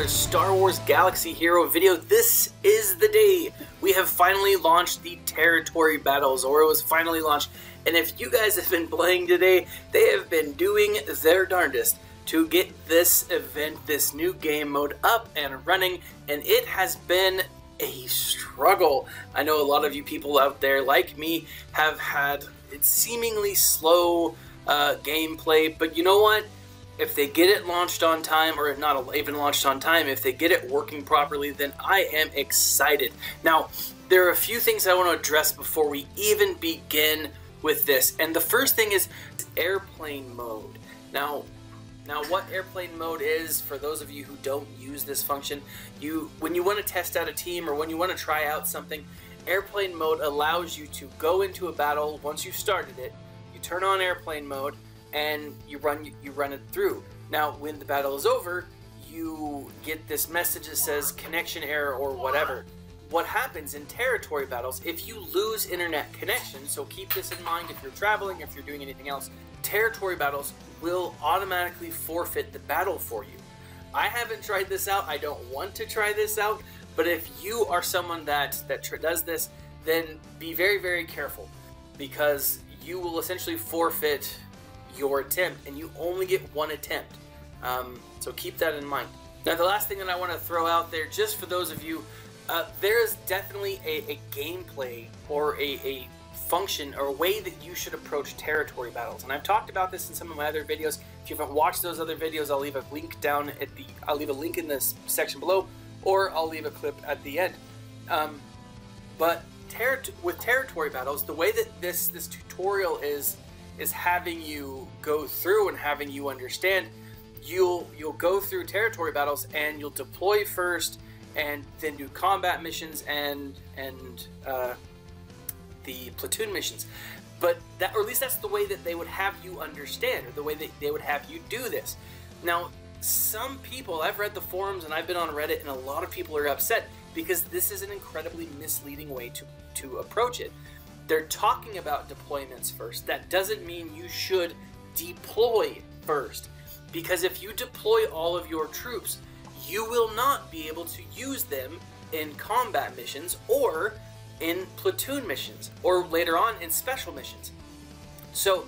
another Star Wars Galaxy Hero video. This is the day we have finally launched the territory battles, or it was finally launched. And if you guys have been playing today, they have been doing their darndest to get this event, this new game mode up and running, and it has been a struggle. I know a lot of you people out there, like me, have had seemingly slow gameplay, but you know what? If they get it launched on time, or not even launched on time, if they get it working properly, then I am excited. Now, there are a few things I want to address before we even begin with this, and the first thing is airplane mode. Now what airplane mode is, for those of you who don't use this function, when you want to test out a team or when you want to try out something, airplane mode allows you to go into a battle once you've started it, you turn on airplane mode, and you run it through. Now, when the battle is over, you get this message that says connection error or whatever. What happens in territory battles, if you lose internet connection, so keep this in mind if you're traveling, if you're doing anything else, territory battles will automatically forfeit the battle for you. I haven't tried this out, I don't want to try this out, but if you are someone that does this, then be very, very careful, because you will essentially forfeit your attempt, and you only get one attempt. So keep that in mind. Now, the last thing that I want to throw out there, just for those of you, there is definitely a gameplay or a function or a way that you should approach territory battles, and I've talked about this in some of my other videos. If you haven't watched those other videos, I'll leave a link I'll leave a link in this section below, or I'll leave a clip at the end. But with territory battles, the way that this tutorial is having you go through and having you understand, you'll go through territory battles and you'll deploy first and then do combat missions and the platoon missions. But that, or at least that's the way that they would have you understand, or the way that they would have you do this. Now, some people, I've read the forums and I've been on Reddit, and a lot of people are upset because this is an incredibly misleading way to approach it. They're talking about deployments first. That doesn't mean you should deploy first, because if you deploy all of your troops, you will not be able to use them in combat missions or in platoon missions, or later on in special missions. So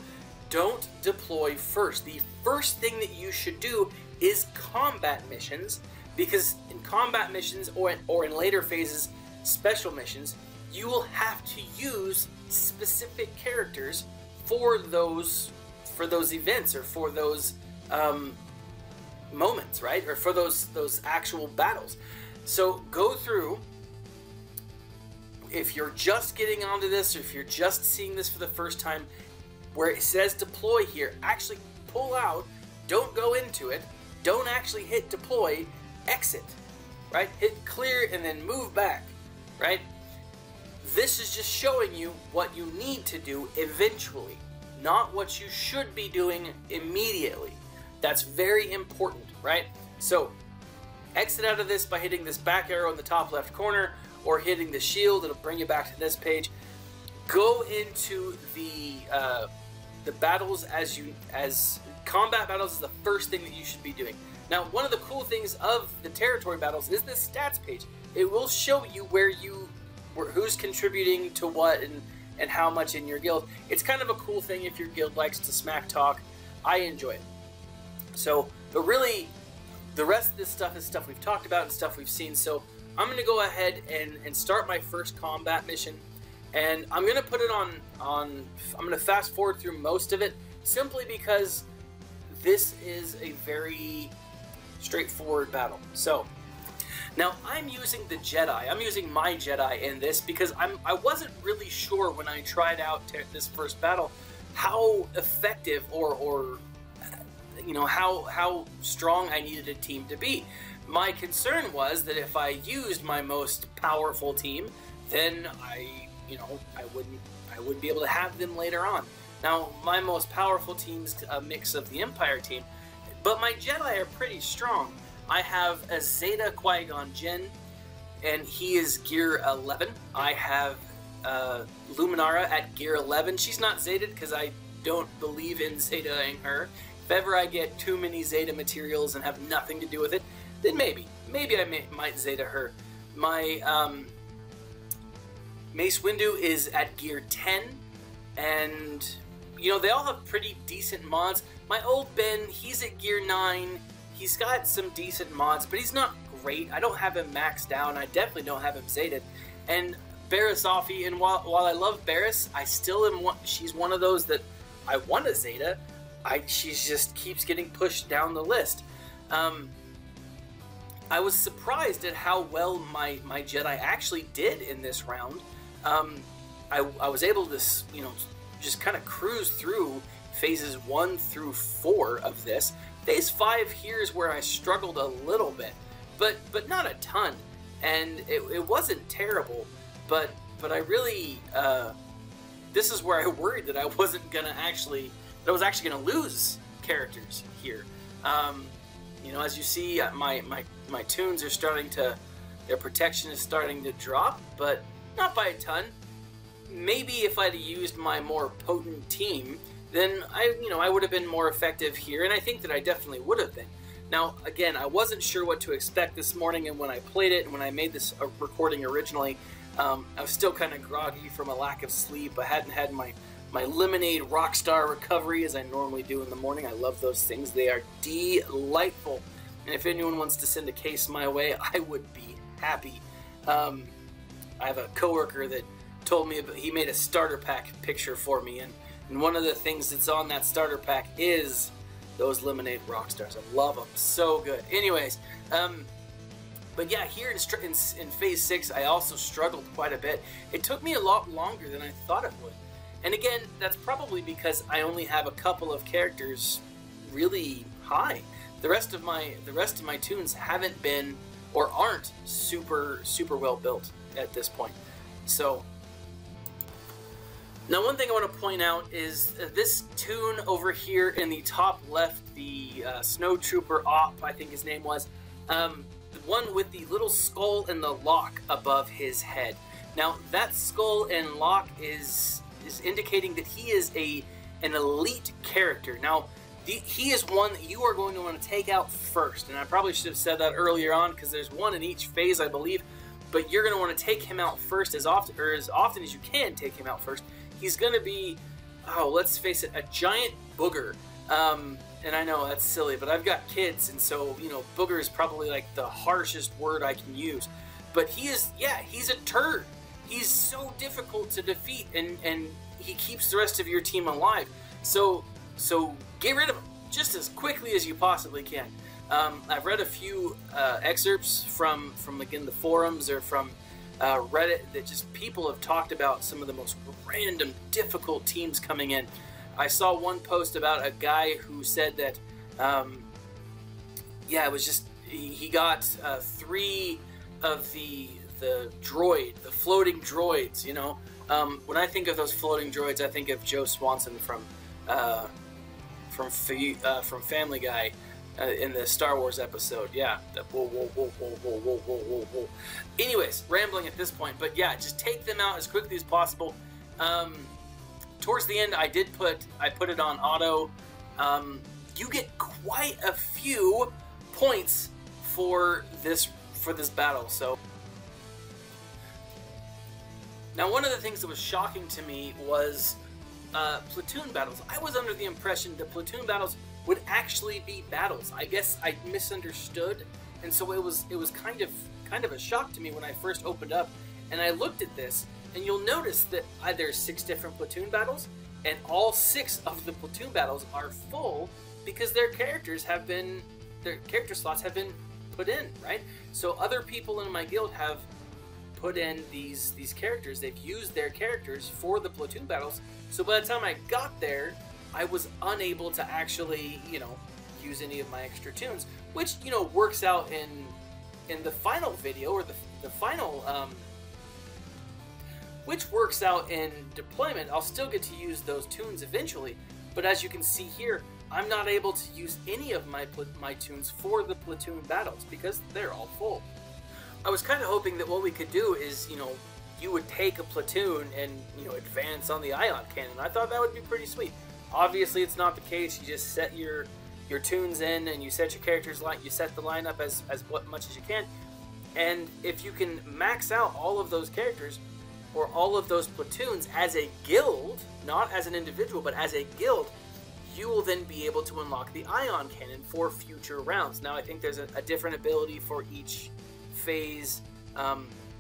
don't deploy first. The first thing that you should do is combat missions, because in combat missions or in later phases, special missions, you will have to use specific characters for those events, or for those moments, right? Or for those actual battles. So go through. If you're just getting onto this, or if you're just seeing this for the first time, where it says deploy here, actually pull out, don't go into it, don't actually hit deploy, exit, right? Hit clear and then move back, right? This is just showing you what you need to do eventually, not what you should be doing immediately. That's very important, right? So exit out of this by hitting this back arrow in the top left corner, or hitting the shield. It'll bring you back to this page. Go into the battles as combat battles is the first thing that you should be doing. Now, one of the cool things of the territory battles is this stats page. It will show you who's contributing to what and how much in your guild. It's kind of a cool thing if your guild likes to smack talk. I enjoy it. So, but really, the rest of this stuff is stuff we've talked about and stuff we've seen. So I'm going to go ahead and start my first combat mission, and I'm going to put it on I'm going to fast forward through most of it, simply because this is a very straightforward battle. So now I'm using the Jedi. I'm using my Jedi in this because I wasn't really sure when I tried out this first battle how effective or you know, how strong I needed a team to be. My concern was that if I used my most powerful team, then I wouldn't be able to have them later on. Now, my most powerful team's a mix of the Empire team, but my Jedi are pretty strong. I have a Zeta Qui-Gon Jinn, and he is gear 11. I have Luminara at gear 11. She's not Zeta because I don't believe in Zeta-ing her. If ever I get too many Zeta materials and have nothing to do with it, then maybe I might Zeta her. My Mace Windu is at gear 10, and you know, they all have pretty decent mods. My old Ben, he's at gear 9. He's got some decent mods, but he's not great. I don't have him maxed down. I definitely don't have him Zetaed. And Barriss Offie, and while I love Barriss, I still am she's one of those that I want to Zeta. She just keeps getting pushed down the list. I was surprised at how well my Jedi actually did in this round. I was able to, you know, just kind of cruise through phases 1 through 4 of this. Phase 5 here is where I struggled a little bit, but not a ton, and it wasn't terrible. But I really, this is where I worried that I wasn't gonna actually, that I was actually gonna lose characters here. You know, as you see, my tunes are starting to, their protection is starting to drop, but not by a ton. Maybe if I'd used my more potent team, then I would have been more effective here, and I think that I definitely would have been. Now, again, I wasn't sure what to expect this morning, and when I played it, and when I made this recording originally, I was still kind of groggy from a lack of sleep. I hadn't had my Lemonade Rockstar recovery as I normally do in the morning. I love those things. They are delightful. And if anyone wants to send a case my way, I would be happy. I have a coworker that told me he made a starter pack picture for me, and one of the things that's on that starter pack is those Lemonade Rockstars. I love them. So good. Anyways, but yeah, here in Phase 6, I also struggled quite a bit. It took me a lot longer than I thought it would. And again, that's probably because I only have a couple of characters really high. The rest of my tunes haven't been or aren't super well built at this point. So now, one thing I want to point out is this tune over here in the top left, the Snow Trooper Op, I think his name was, the one with the little skull and the lock above his head. Now, that skull and lock is indicating that he is an elite character. Now, he is one that you are going to want to take out first, and I probably should have said that earlier on because there's one in each phase, I believe. But you're going to want to take him out first as often as you can. Take him out first. He's going to be, oh, let's face it, a giant booger. And I know that's silly, but I've got kids, and so, you know, booger is probably like the harshest word I can use. But he is, yeah, he's a turd. He's so difficult to defeat, and he keeps the rest of your team alive. So get rid of him just as quickly as you possibly can. I've read a few excerpts from again, the forums or from Reddit that just people have talked about some of the most random, difficult teams coming in. I saw one post about a guy who said that, yeah, it was just, he got 3 of the droid, the floating droids, you know. When I think of those floating droids, I think of Joe Swanson from Family Guy. In the Star Wars episode, yeah. Whoa, whoa, whoa, whoa, whoa, whoa, whoa, whoa, whoa. Anyways, rambling at this point, but yeah, just take them out as quickly as possible. Towards the end, I put it on auto. You get quite a few points for this battle. So now, one of the things that was shocking to me was platoon battles. I was under the impression that platoon battles would actually be battles. I guess I misunderstood, and so it was kind of a shock to me when I first opened up and I looked at this. And you'll notice that there's 6 different platoon battles, and all 6 of the platoon battles are full because their character slots have been put in, right? So other people in my guild have put in these characters. They've used their characters for the platoon battles. So by the time I got there, I was unable to actually, you know, use any of my extra tunes, which, you know, works out in the final video, or the final, which works out in deployment. I'll still get to use those tunes eventually, but as you can see here, I'm not able to use any of my tunes for the platoon battles because they're all full. I was kind of hoping that what we could do is, you know, you would take a platoon and, you know, advance on the ion cannon. I thought that would be pretty sweet. Obviously, it's not the case. You just set your your tunes in and you set your characters line, you set the lineup as much as you can. And if you can max out all of those characters or all of those platoons as a guild, not as an individual, but as a guild, you will then be able to unlock the ion cannon for future rounds. Now, I think there's a different ability for each phase,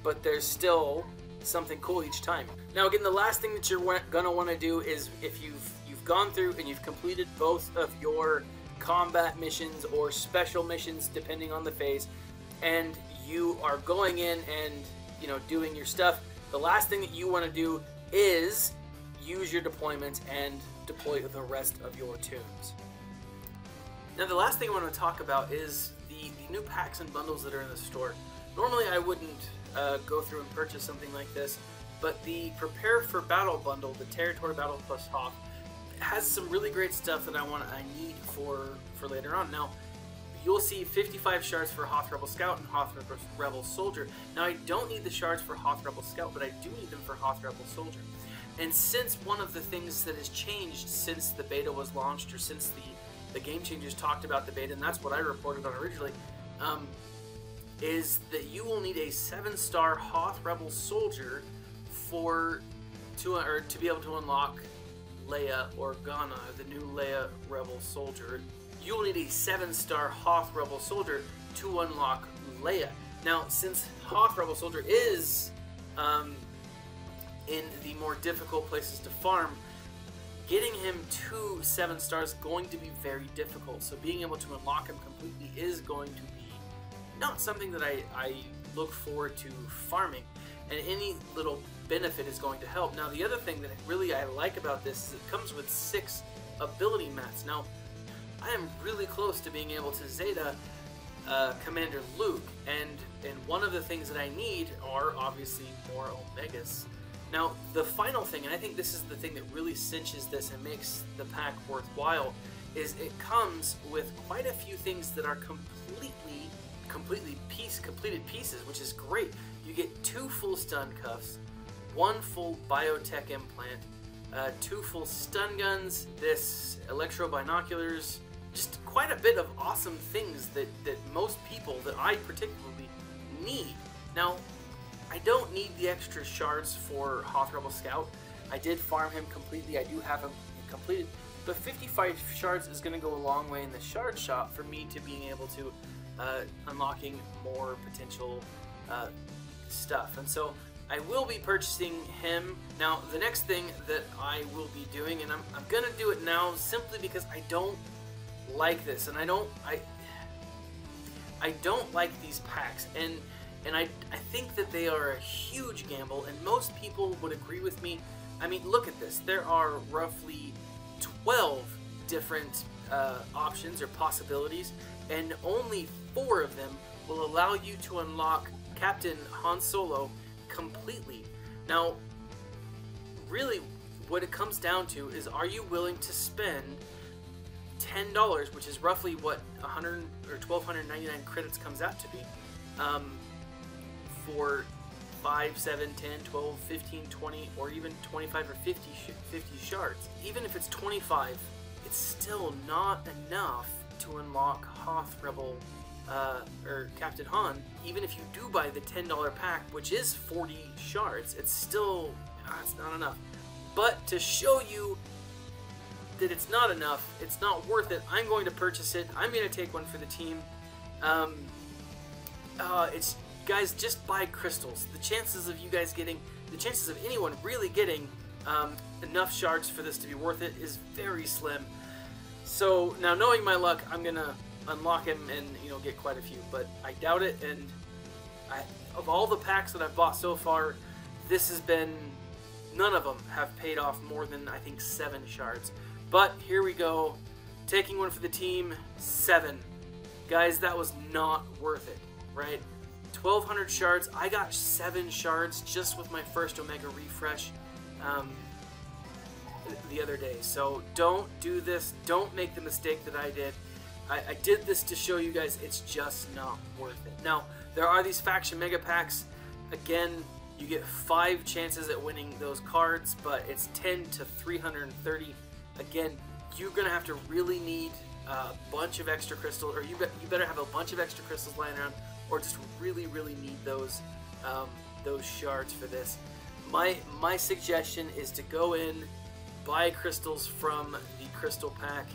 but there's still something cool each time. Now, again, the last thing that you're gonna want to do is if you've gone through and you've completed both of your combat missions or special missions, depending on the phase, and you are going in and, you know, doing your stuff, the last thing that you want to do is use your deployment and deploy the rest of your tunes. Now, the last thing I want to talk about is the new packs and bundles that are in the store. Normally, I wouldn't go through and purchase something like this, but the Prepare for Battle bundle, the Territory Battle plus Hoth, has some really great stuff that I need for later on. Now, you'll see 55 shards for Hoth Rebel Scout and Hoth Rebel Soldier. Now, I don't need the shards for Hoth Rebel Scout, but I do need them for Hoth Rebel Soldier. And since one of the things that has changed since the beta was launched, or since the Game Changers talked about the beta, and that's what I reported on originally, is that you will need a 7-star Hoth Rebel Soldier to be able to unlock Leia Organa, the new Leia Rebel Soldier. You will need a 7-star Hoth Rebel Soldier to unlock Leia. Now, since Hoth Rebel Soldier is in the more difficult places to farm, getting him to 7 stars is going to be very difficult. So being able to unlock him completely is going to be not something that I look forward to farming, and any little benefit is going to help. Now, the other thing that really I like about this is it comes with 6 ability mats. Now, I am really close to being able to Zeta Commander Luke, and one of the things that I need are obviously more Omegas. Now, the final thing, and I think this is the thing that really cinches this and makes the pack worthwhile, is it comes with quite a few things that are completed pieces, which is great. You get 2 full stun cuffs, 1 full biotech implant, 2 full stun guns, this electro binoculars, just quite a bit of awesome things that most people, that I particularly, need. Now, I don't need the extra shards for Hoth Rebel Scout. I did farm him completely. I do have him completed. But 55 shards is going to go a long way in the shard shop for me to being able to unlocking more potential stuff. And so I will be purchasing him. Now, the next thing that I will be doing, and I'm going to do it now simply because I don't like this, and I don't like these packs, and I think that they are a huge gamble, and most people would agree with me. I mean, look at this. There are roughly 12 different options or possibilities, and only 4 of them will allow you to unlock Captain Han Solo completely. Now, really, what it comes down to is, are you willing to spend $10, which is roughly what 100 or 1,299 credits comes out to be, for 5, 7, 10, 12, 15, 20, or even 25 or 50 shards. Even if it's 25, it's still not enough to unlock Hoth Rebel or Captain Han. Even if you do buy the $10 pack, which is 40 shards, it's still it's not enough. But to show you that it's not enough, it's not worth it, I'm going to purchase it. I'm going to take one for the team. It's, guys, just buy crystals. The chances of anyone really getting enough shards for this to be worth it is very slim. So now, knowing my luck, I'm gonna unlock him and, you know, get quite a few, but I doubt it. And of all the packs that I've bought so far, this has been, none of them have paid off more than, I think, 7 shards. But here we go, taking one for the team, 7. Guys, that was not worth it, right? 1,200 shards. I got 7 shards just with my first Omega refresh the other day. So don't do this. Don't make the mistake that I did. I did this to show you guys it's just not worth it. Now, there are these faction mega packs. Again, you get 5 chances at winning those cards, but it's 10 to 330. Again, you're going to have to really need a bunch of extra crystals, or you better have a bunch of extra crystals lying around, or just really need those shards for this. My suggestion is to go in, buy crystals from the crystal pack.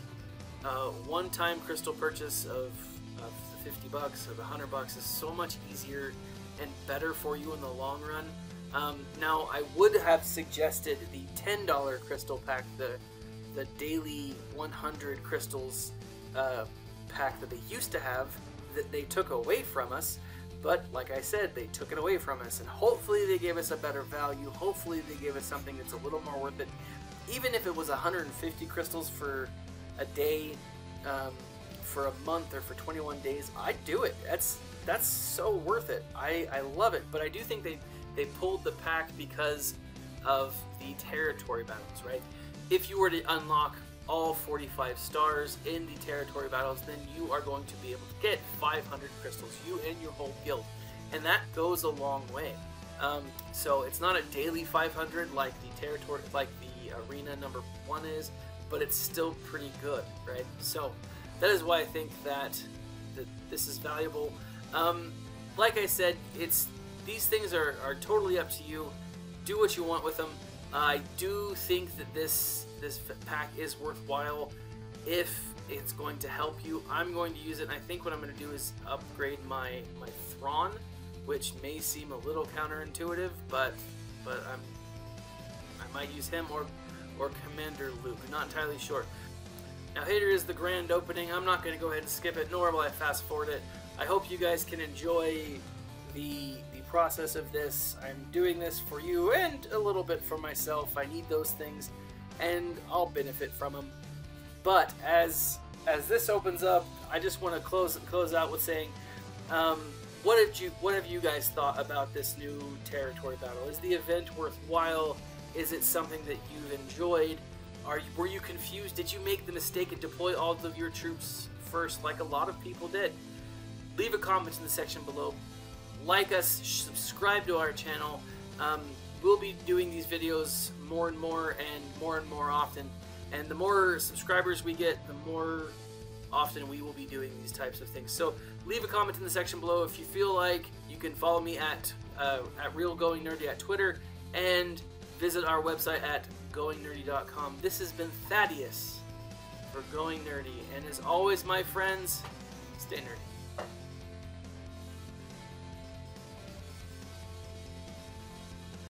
One-time crystal purchase of $50, of $100 is so much easier and better for you in the long run. Now, I would have suggested the $10 crystal pack, the daily 100 crystals pack that they used to have, that they took away from us. But like I said, they took it away from us, and hopefully they gave us a better value. Hopefully they gave us something that's a little more worth it. Even if it was 150 crystals for a day, for a month, or for 21 days, I'd do it. That's so worth it. I love it. But I do think they pulled the pack because of the territory battles, right? If you were to unlock all 45 stars in the territory battles, then you are going to be able to get 500 crystals, you and your whole guild, and that goes a long way. So it's not a daily 500 like the territory, like the arena number 1 is, but it's still pretty good, right? So that is why I think that this is valuable. Like I said, these things are totally up to you. Do what you want with them. I do think that this pack is worthwhile if it's going to help you. I'm going to use it, and I think what I'm going to do is upgrade my Thrawn, which may seem a little counterintuitive, but I might use him or Commander Luke. Not entirely sure. Now here is the grand opening. I'm not going to go ahead and skip it, nor will I fast forward it. I hope you guys can enjoy the process of this. I'm doing this for you and a little bit for myself. I need those things, and I'll benefit from them. But as this opens up, I just want to close out with saying, what have you guys thought about this new territory battle? Is the event worthwhile? Is it something that you've enjoyed? Were you confused? Did you make the mistake and deploy all of your troops first, like a lot of people did? Leave a comment in the section below. Like us, subscribe to our channel. We'll be doing these videos more and more often. And the more subscribers we get, the more often we will be doing these types of things. So leave a comment in the section below. If you feel like, you can follow me at Real GoingNerdy at Twitter, and visit our website at GoingNerdy.com. This has been Thaddeus for Going Nerdy, and as always, my friends, stay nerdy.